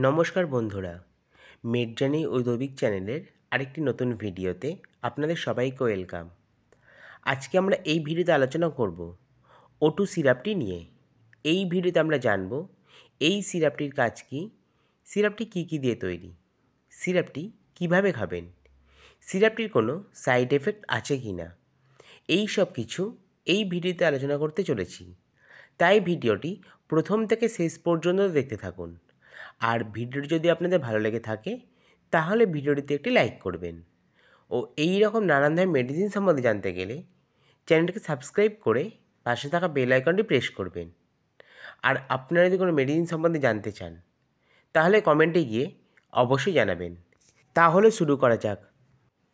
নমস্কার বন্ধুরা, মেডজানি ঔদ্যোগিক চ্যানেলের আরেকটি নতুন ভিডিওতে আপনাদের সবাইকে ওয়েলকাম। আজকে আমরা এই ভিডিওতে আলোচনা করব O2 সিরাপটি নিয়ে। এই ভিডিওতে আমরা জানব এই সিরাপটির কাজ কী, সিরাপটি কী দিয়ে তৈরি, সিরাপটি কিভাবে খাবেন, সিরাপটির কোনো সাইড এফেক্ট আছে কি না, এই সব কিছু এই ভিডিওতে আলোচনা করতে চলেছি। তাই ভিডিওটি প্রথম থেকে শেষ পর্যন্ত দেখতে থাকুন। আর ভিডিওটি যদি আপনাদের ভালো লেগে থাকে তাহলে ভিডিওটিতে একটি লাইক করবেন ও এই রকম নানান ধরনের মেডিসিন সম্বন্ধে জানতে গেলে চ্যানেলটিকে সাবস্ক্রাইব করে পাশে থাকা বেল আইকনটি প্রেস করবেন। আর আপনারা যদি কোনো মেডিসিন সম্বন্ধে জানতে চান তাহলে কমেন্টে গিয়ে অবশ্যই জানাবেন। তাহলে শুরু করা যাক।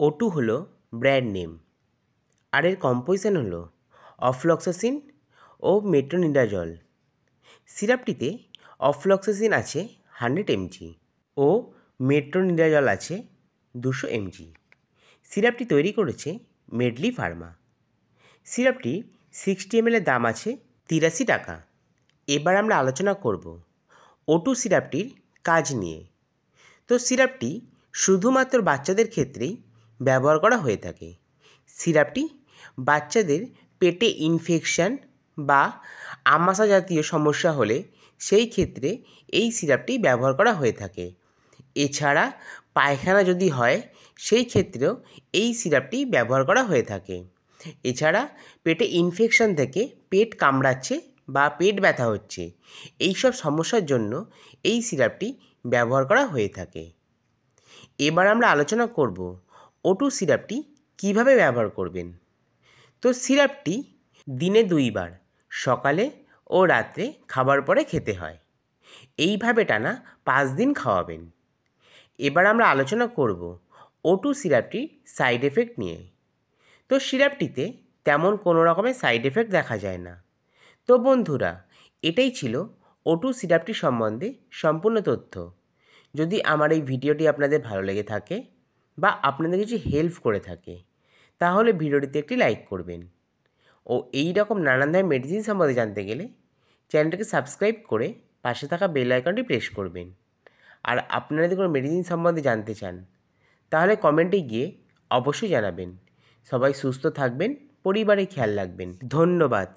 O2 হলো ব্র্যান্ড নেম, আর এর কম্পোজিশন হলো অফ্লক্সাসিন ও মেট্রোনিডাজল। সিরাপটিতে অফ্লক্সাসিন আছে 100 mg ও মেট্রোনিডাজল আছে 200 mg। সিরাপটি তৈরি করেছে মেডলি ফার্মা। সিরাপটি 60 ml এর দাম আছে 83 টাকা। এবার আমরা আলোচনা করব O2 সিরাপটির কাজ নিয়ে। তো সিরাপটি শুধুমাত্র বাচ্চাদের ক্ষেত্রেই ব্যবহার করা হয়ে থাকে। সিরাপটি বাচ্চাদের পেটে ইনফেকশান বা আমাশা জাতীয় সমস্যা হলে সেই ক্ষেত্রে এই সিরাপটি ব্যবহার করা হয়ে থাকে। এছাড়া পায়খানা যদি হয় সেই ক্ষেত্রেও এই সিরাপটি ব্যবহার করা হয়ে থাকে। এছাড়া পেটে ইনফেকশান থেকে পেট কামড়াচ্ছে বা পেট ব্যথা হচ্ছে, এই সব সমস্যার জন্য এই সিরাপটি ব্যবহার করা হয়ে থাকে। এবার আমরা আলোচনা করব O2 সিরাপটি কিভাবে ব্যবহার করবেন। তো সিরাপটি দিনে 2 বার, সকালে ও রাত্রে খাবার পরে খেতে হয়। এইভাবে টানা 5 দিন খাওয়াবেন। এবার আমরা আলোচনা করব O2 সিরাপটির সাইড এফেক্ট নিয়ে। তো সিরাপটিতে তেমন কোনো রকমের সাইড এফেক্ট দেখা যায় না। তো বন্ধুরা, এটাই ছিল O2 সিরাপটি সম্বন্ধে সম্পূর্ণ তথ্য। যদি আমার এই ভিডিওটি আপনাদের ভালো লেগে থাকে বা আপনাদের কিছু হেল্প করে থাকে তাহলে ভিডিওটিতে একটি লাইক করবেন ও এই রকম নানান ধরনের মেডিসিন সম্বন্ধে জানতে গেলে চ্যানেলটিকে সাবস্ক্রাইব করে পাশে থাকা বেল আইকনটি প্রেস করবেন। আর আপনারা যদি কোনো মেডিসিন সম্বন্ধে জানতে চান তাহলে কমেন্টে গিয়ে অবশ্যই জানাবেন। সবাই সুস্থ থাকবেন, পরিবারে খেয়াল রাখবেন। ধন্যবাদ।